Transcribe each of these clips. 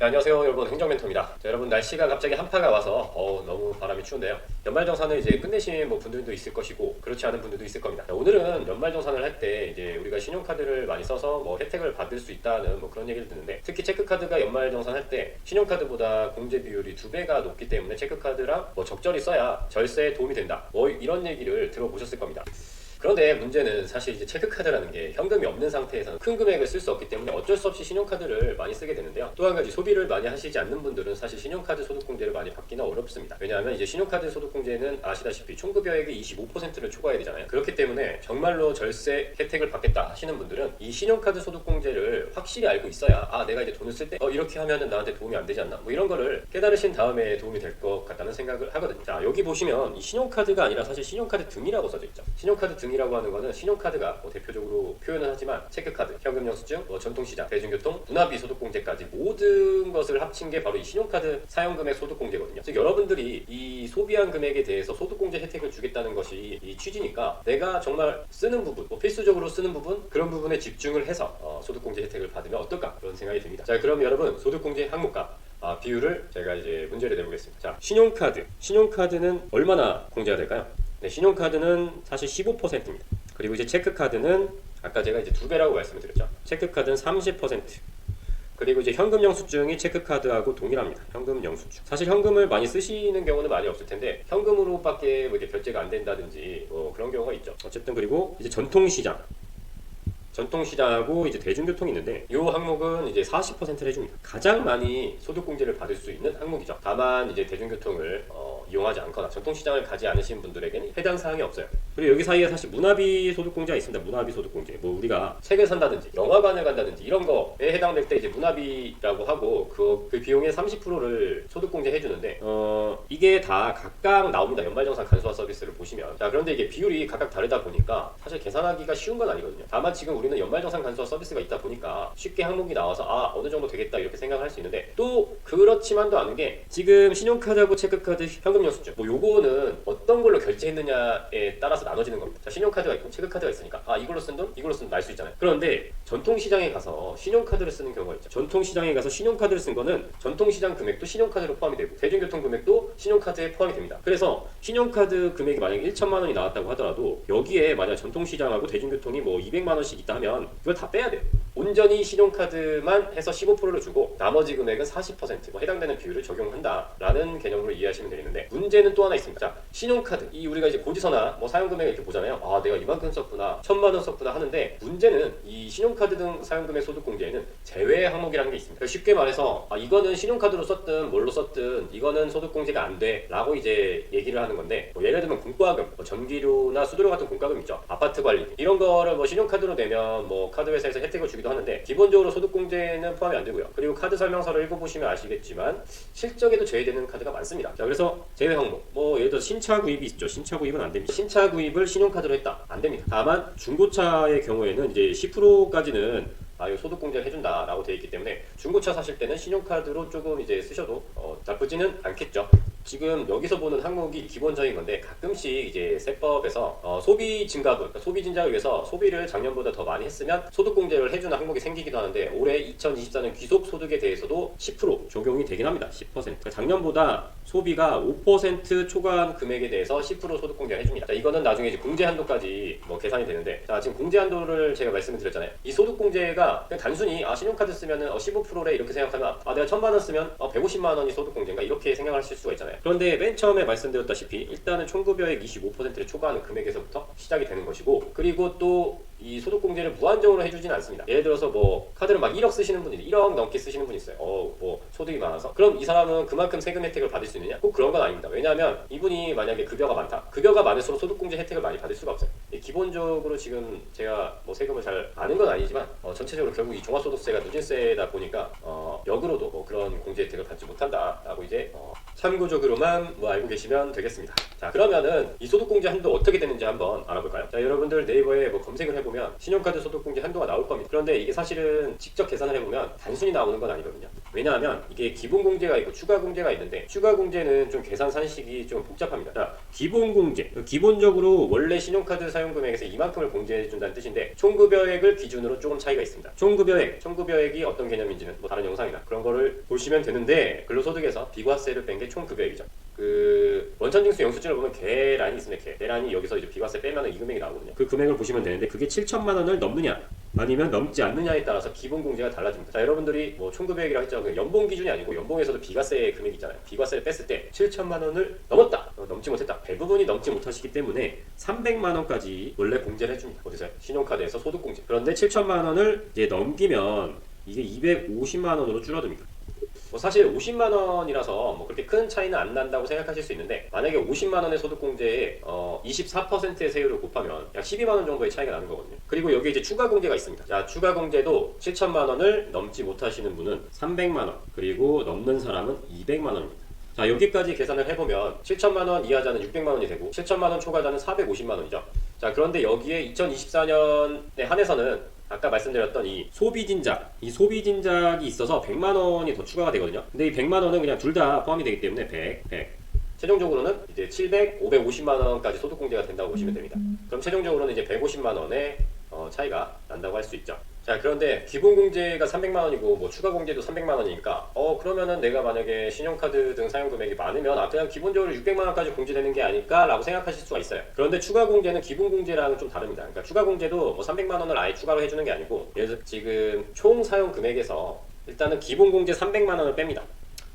네, 안녕하세요 여러분, 행정멘토입니다. 자, 여러분, 날씨가 갑자기 한파가 와서 너무 바람이 추운데요. 연말정산을 이제 끝내신 분들도 있을 것이고 그렇지 않은 분들도 있을 겁니다. 자, 오늘은 연말정산을 할 때 이제 우리가 신용카드를 많이 써서 혜택을 받을 수 있다는 그런 얘기를 듣는데, 특히 체크카드가 연말정산할 때 신용카드보다 공제 비율이 2배가 높기 때문에 체크카드랑 적절히 써야 절세에 도움이 된다, 이런 얘기를 들어보셨을 겁니다. 그런데 문제는 사실 이제 체크카드라는 게 현금이 없는 상태에서는 큰 금액을 쓸 수 없기 때문에 어쩔 수 없이 신용카드를 많이 쓰게 되는데요. 또 한 가지, 소비를 많이 하시지 않는 분들은 사실 신용카드 소득공제를 많이 받기는 어렵습니다. 왜냐하면 이제 신용카드 소득공제는 아시다시피 총급여액의 25%를 초과해야 되잖아요. 그렇기 때문에 정말로 절세 혜택을 받겠다 하시는 분들은 이 신용카드 소득공제를 확실히 알고 있어야, 내가 이제 돈을 쓸 때 이렇게 하면은 나한테 도움이 안 되지 않나, 이런 거를 깨달으신 다음에 도움이 될 것 같다는 생각을 하거든요. 자, 여기 보시면 이 신용카드가 아니라 사실 신용카드 등이라고 써져 있죠. 신용카드 등이라고 하는 거는 신용카드가 대표적으로 표현을 하지만 체크카드, 현금영수증, 전통시장, 대중교통, 문화비 소득공제까지 모든 것을 합친 게 바로 이 신용카드 사용금액 소득공제거든요. 즉 여러분들이 이 소비한 금액에 대해서 소득공제 혜택을 주겠다는 것이 이 취지니까, 내가 정말 쓰는 부분, 필수적으로 쓰는 부분, 그런 부분에 집중을 해서 소득공제 혜택을 받으면 어떨까, 그런 생각이 듭니다. 자, 그럼 여러분, 소득공제 항목과 비율을 제가 이제 문제를 내보겠습니다. 자, 신용카드는 얼마나 공제가 될까요? 네, 신용카드는 사실 15%입니다. 그리고 이제 체크카드는 아까 제가 이제 2배라고 말씀을 드렸죠. 체크카드는 30%. 그리고 이제 현금영수증이 체크카드하고 동일합니다. 현금영수증. 사실 현금을 많이 쓰시는 경우는 많이 없을 텐데, 현금으로밖에 이제 결제가 안 된다든지 그런 경우가 있죠. 어쨌든, 그리고 이제 전통시장하고 이제 대중교통이 있는데, 이 항목은 이제 40%를 해줍니다. 가장 많이 소득공제를 받을 수 있는 항목이죠. 다만 이제 대중교통을 이용하지 않거나 전통시장을 가지 않으신 분들에게는 해당 사항이 없어요. 그리고 여기 사이에 사실 문화비 소득공제가 있습니다. 문화비 소득공제. 우리가 책을 산다든지 영화관을 간다든지 이런 거에 해당될 때 이제 문화비라고 하고 그 비용의 30%를 소득공제 해주는데, 이게 다 각각 나옵니다. 연말정산 간소화 서비스를 보시면. 자, 그런데 이게 비율이 각각 다르다 보니까 사실 계산하기가 쉬운 건 아니거든요. 다만 지금 우리는 연말정산 간소화 서비스가 있다 보니까 쉽게 항목이 나와서 어느 정도 되겠다 이렇게 생각할 수 있는데, 또 그렇지만도 않은 게, 지금 신용카드하고 체크카드, 현금영수증 요거는 어떤 걸로 결제했느냐에 따라서 나눠지는 겁니다. 자, 신용카드가 있고 체크카드가 있으니까 이걸로 쓴 돈, 이걸로 쓴 돈 날 수 있잖아요. 그런데 전통시장에 가서 신용카드를 쓰는 경우가 있죠. 전통시장에 가서 신용카드를 쓴 거는 전통시장 금액도 신용카드로 포함이 되고 대중교통 금액도 신용카드에 포함이 됩니다. 그래서 신용카드 금액이 만약에 1천만 원이 나왔다고 하더라도 여기에 만약 전통시장하고 대중교통이 200만 원씩 있다 하면 그걸 다 빼야 돼요. 온전히 신용카드만 해서 15%를 주고 나머지 금액은 40% 해당되는 비율을 적용한다라는 개념으로 이해하시면 되겠는데, 문제는 또 하나 있습니다. 자, 신용카드, 우리가 이제 고지서나 사용금액을 이렇게 보잖아요. 내가 이만큼 썼구나, 1,000만 원 썼구나 하는데, 문제는 이 신용카드 등 사용금액 소득공제에는 제외 항목이라는 게 있습니다. 쉽게 말해서 이거는 신용카드로 썼든 뭘로 썼든 이거는 소득공제가 안 돼 라고 이제 얘기를 하는 건데, 예를 들면 공과금, 전기료나 수도료 같은 공과금 있죠. 아파트 관리, 이런 거를 신용카드로 내면 카드 회사에서 혜택을 주기도 하는데, 기본적으로 소득공제는 포함이 안 되고요. 그리고 카드 설명서를 읽어보시면 아시겠지만 실적에도 제외되는 카드가 많습니다. 자, 그래서 제외 항목, 예를 들어 신차 구입이 있죠. 신차 구입은 안 됩니다. 신차 구입을 신용카드로 했다, 안 됩니다. 다만 중고차의 경우에는 이제 10%까지는 이거 소득공제를 해준다라고 되어 있기 때문에, 중고차 사실 때는 신용카드로 조금 이제 쓰셔도 나쁘지는 않겠죠. 지금 여기서 보는 항목이 기본적인 건데, 가끔씩 이제 세법에서 소비 증가분, 그러니까 소비 진작을 위해서 소비를 작년보다 더 많이 했으면 소득공제를 해주는 항목이 생기기도 하는데, 올해 2024년 귀속소득에 대해서도 10% 적용이 되긴 합니다. 10%. 그러니까 작년보다 소비가 5% 초과한 금액에 대해서 10% 소득공제를 해줍니다. 자, 이거는 나중에 이제 공제 한도까지 계산이 되는데, 자, 지금 공제 한도를 제가 말씀을 드렸잖아요. 이 소득공제가 그냥 단순히 신용카드 쓰면은 15%래 이렇게 생각하면, 내가 1,000만 원 쓰면 150만 원이 소득공제인가 이렇게 생각하실 수가 있잖아요. 그런데 맨 처음에 말씀드렸다시피 일단은 총급여액 25%를 초과하는 금액에서부터 시작이 되는 것이고, 그리고 또 이 소득공제를 무한정으로 해주지는 않습니다. 예를 들어서 카드를 1억 쓰시는 분이 1억 넘게 쓰시는 분이 있어요. 소득이 많아서. 그럼 이 사람은 그만큼 세금 혜택을 받을 수 있느냐? 꼭 그런 건 아닙니다. 왜냐하면 이분이 만약에 급여가 많다. 급여가 많을수록 소득공제 혜택을 많이 받을 수가 없어요. 기본적으로 지금 제가 세금을 잘 아는 건 아니지만 전체적으로 결국 이 종합소득세가 누진세다 보니까 역으로도 그런 공제 혜택을 받지 못한다라고 이제 참고적으로만 알고 계시면 되겠습니다. 자, 그러면은 이 소득공제 한도 어떻게 되는지 한번 알아볼까요? 자, 여러분들 네이버에 검색을 해보시면 해보면 신용카드 소득공제 한도가 나올 겁니다. 그런데 이게 사실은 직접 계산을 해보면 단순히 나오는 건 아니거든요. 왜냐하면 이게 기본공제가 있고 추가공제가 있는데 추가공제는 좀 계산 산식이 좀 복잡합니다. 자, 기본공제, 기본적으로 원래 신용카드 사용금액에서 이만큼을 공제해준다는 뜻인데 총급여액을 기준으로 조금 차이가 있습니다. 총급여액이 어떤 개념인지는 뭐 다른 영상이나 그런 거를 보시면 되는데, 근로소득에서 비과세를 뺀 게 총급여액이죠. 그 원천징수 영수증을 보면 계란이 있습니다. 계란이 여기서 이제 비과세 빼면 이 금액이 나오거든요. 그 금액을 보시면 되는데 그게 7천만 원을 넘느냐 아니면 넘지 않느냐에 따라서 기본공제가 달라집니다. 자, 여러분들이 뭐 총급여액이라고 했죠. 그 연봉 기준이 아니고 연봉에서도 비과세 금액이 있잖아요. 비과세를 뺐을 때 7천만 원을 넘었다, 넘지 못했다, 대부분이 넘지 못하시기 때문에 300만 원까지 원래 공제를 해줍니다. 어디서? 신용카드에서 소득공제. 그런데 7천만 원을 이제 넘기면 이게 250만 원으로 줄어듭니다. 뭐 사실 50만 원이라서 뭐 그렇게 큰 차이는 안 난다고 생각하실 수 있는데, 만약에 50만 원의 소득공제에 24%의 세율을 곱하면 약 12만 원 정도의 차이가 나는 거거든요. 그리고 여기에 이제 추가공제가 있습니다. 자, 추가공제도 7천만 원을 넘지 못하시는 분은 300만 원, 그리고 넘는 사람은 200만 원입니다. 자, 여기까지 계산을 해보면 7천만 원 이하자는 600만 원이 되고 7천만 원 초과자는 450만 원이죠. 자, 그런데 여기에 2024년에 한해서는 아까 말씀드렸던 이 소비진작이 있어서 100만 원이 더 추가가 되거든요. 근데 이 100만 원은 그냥 둘 다 포함이 되기 때문에 100. 최종적으로는 이제 700, 550만 원까지 소득공제가 된다고 보시면 됩니다. 그럼 최종적으로는 이제 150만 원의 차이가 난다고 할 수 있죠. 자, 그런데 기본공제가 300만 원이고 뭐 추가공제도 300만 원이니까 그러면은 내가 만약에 신용카드 등 사용금액이 많으면 그냥 기본적으로 600만 원까지 공제되는 게 아닐까 라고 생각하실 수가 있어요. 그런데 추가공제는 기본공제랑은 좀 다릅니다. 그러니까 추가공제도 뭐 300만 원을 아예 추가로 해주는 게 아니고, 예를 들어 지금 총 사용금액에서 일단은 기본공제 300만 원을 뺍니다.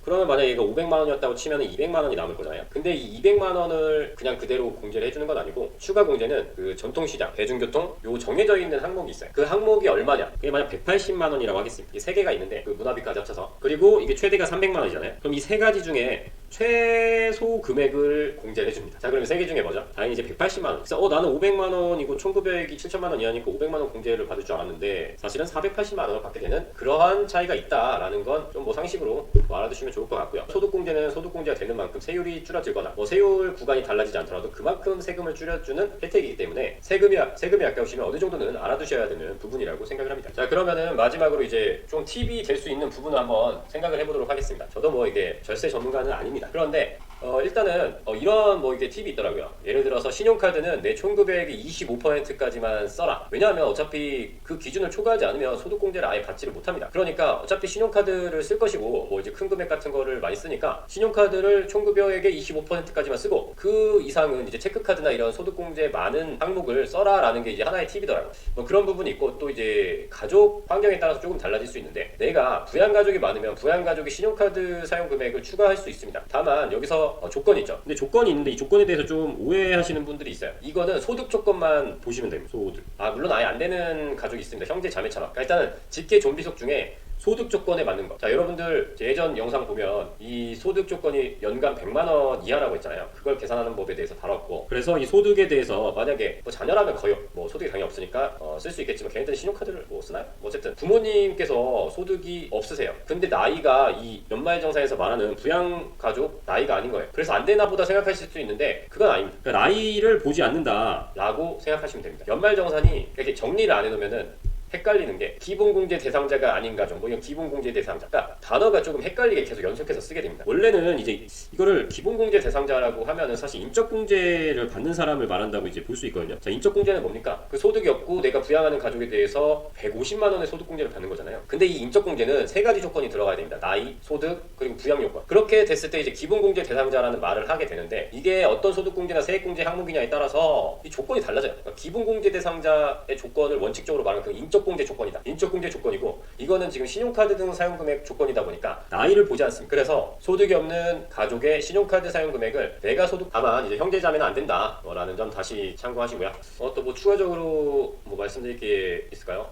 그러면 만약에 얘가 500만 원이었다고 치면 200만 원이 남을 거잖아요. 근데 이 200만 원을 그냥 그대로 공제를 해주는 건 아니고, 추가 공제는 그 전통시장, 대중교통 요 정해져 있는 항목이 있어요. 그 항목이 얼마냐? 그게 만약 180만 원이라고 하겠습니다. 이게 세 개가 있는데 그 문화비까지 합쳐서, 그리고 이게 최대가 300만 원이잖아요. 그럼 이 세 가지 중에 최소 금액을 공제를 해줍니다. 자, 그러면 세 개 중에 뭐죠? 당연히 이제 180만 원. 그래서 나는 500만 원이고 총급여액이 7천만 원 이하니까 500만 원 공제를 받을 줄 알았는데 사실은 480만 원을 받게 되는 그러한 차이가 있다라는 건 좀 뭐 상식으로 알아두시면 좋을 것 같고요. 소득공제는 소득공제가 되는 만큼 세율이 줄어들거나 뭐 세율 구간이 달라지지 않더라도 그만큼 세금을 줄여주는 혜택이기 때문에 세금이 아까우시면 어느 정도는 알아두셔야 되는 부분이라고 생각을 합니다. 자, 그러면은 마지막으로 이제 좀 팁이 될 수 있는 부분을 한번 생각을 해보도록 하겠습니다. 저도 뭐 이게 절세 전문가는 아닙니다. 그런데 일단은 이런 뭐 이게 팁이 있더라고요. 예를 들어서 신용카드는 내 총급여액의 25%까지만 써라. 왜냐하면 어차피 그 기준을 초과하지 않으면 소득공제를 아예 받지를 못합니다. 그러니까 어차피 신용카드를 쓸 것이고 뭐 이제 큰 금액 같은 거를 많이 쓰니까 신용카드를 총급여액의 25%까지만 쓰고 그 이상은 이제 체크카드나 이런 소득공제 많은 항목을 써라라는 게 이제 하나의 팁이더라고요. 뭐 그런 부분이 있고, 또 이제 가족 환경에 따라서 조금 달라질 수 있는데, 내가 부양가족이 많으면 부양가족이 신용카드 사용 금액을 추가할 수 있습니다. 다만 여기서 조건이 있죠. 근데 조건이 있는데 이 조건에 대해서 좀 오해하시는 분들이 있어요. 이거는 소득 조건만 보시면 됩니다. 소득. 물론 아예 안 되는 가족이 있습니다. 형제 자매처럼. 그러니까 일단은 직계 존비속 중에 소득 조건에 맞는 거. 자, 여러분들 예전 영상 보면 이 소득 조건이 연간 100만 원 이하라고 했잖아요. 그걸 계산하는 법에 대해서 다뤘고, 그래서 이 소득에 대해서 만약에 뭐 자녀라면 거의 뭐 소득이 당연히 없으니까 쓸 수 있겠지만 걔네들은 신용카드를 뭐 쓰나요? 뭐 어쨌든 부모님께서 소득이 없으세요. 근데 나이가 이 연말정산에서 말하는 부양가족 나이가 아닌 거예요. 그래서 안 되나 보다 생각하실 수 있는데 그건 아닙니다. 그러니까 나이를 보지 않는다라고 생각하시면 됩니다. 연말정산이 이렇게 정리를 안 해놓으면은 헷갈리는 게 기본공제 대상자가 아닌 가족, 뭐 이건 기본공제 대상자. 그러니까 단어가 조금 헷갈리게 계속 연속해서 쓰게 됩니다. 원래는 이제 이거를 기본공제 대상자라고 하면은 사실 인적공제를 받는 사람을 말한다고 이제 볼 수 있거든요. 자, 인적공제는 뭡니까? 그 소득이 없고 내가 부양하는 가족에 대해서 150만 원의 소득공제를 받는 거잖아요. 근데 이 인적공제는 세 가지 조건이 들어가야 됩니다. 나이, 소득, 그리고 부양 요건. 그렇게 됐을 때 이제 기본공제 대상자라는 말을 하게 되는데, 이게 어떤 소득공제나 세액공제 항목이냐에 따라서 이 조건이 달라져요. 그러니까 기본공제 대상자의 조건을 원칙적으로 말하면 그 인적공제 조건이다. 인적공제 조건이고, 이거는 지금 신용카드 등 사용금액 조건이다 보니까 나이를 보지 않습니다. 그래서 소득이 없는 가족의 신용카드 사용금액을 내가 다만 이제 형제자매는 안 된다 라는 점 다시 참고하시고요. 또 뭐 추가적으로 뭐 말씀드릴 게 있을까요?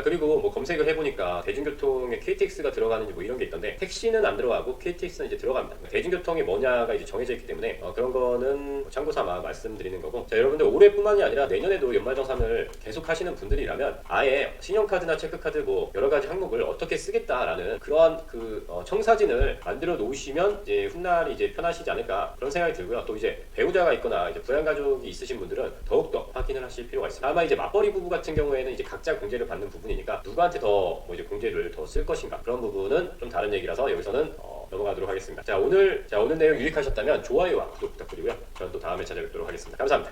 그리고 뭐 검색을 해보니까 대중교통에 KTX가 들어가는지 뭐 이런 게 있던데, 택시는 안 들어가고 KTX는 이제 들어갑니다. 대중교통이 뭐냐가 이제 정해져 있기 때문에 그런 거는 참고 삼아 말씀드리는 거고, 자, 여러분들 올해뿐만이 아니라 내년에도 연말정산을 계속 하시는 분들이라면 아예 나중에 신용카드나 체크카드 뭐 여러 가지 항목을 어떻게 쓰겠다라는 그러한 청사진을 만들어 놓으시면 이제 훗날이 이제 편하시지 않을까 그런 생각이 들고요. 또 이제 배우자가 있거나 이제 부양 가족이 있으신 분들은 더욱더 확인을 하실 필요가 있습니다. 다만 이제 맞벌이 부부 같은 경우에는 이제 각자 공제를 받는 부분이니까 누구한테 더 뭐 이제 공제를 더 쓸 것인가 그런 부분은 좀 다른 얘기라서 여기서는 넘어가도록 하겠습니다. 자 오늘 내용 유익하셨다면 좋아요와 구독 부탁드리고요. 저는 또 다음에 찾아뵙도록 하겠습니다. 감사합니다.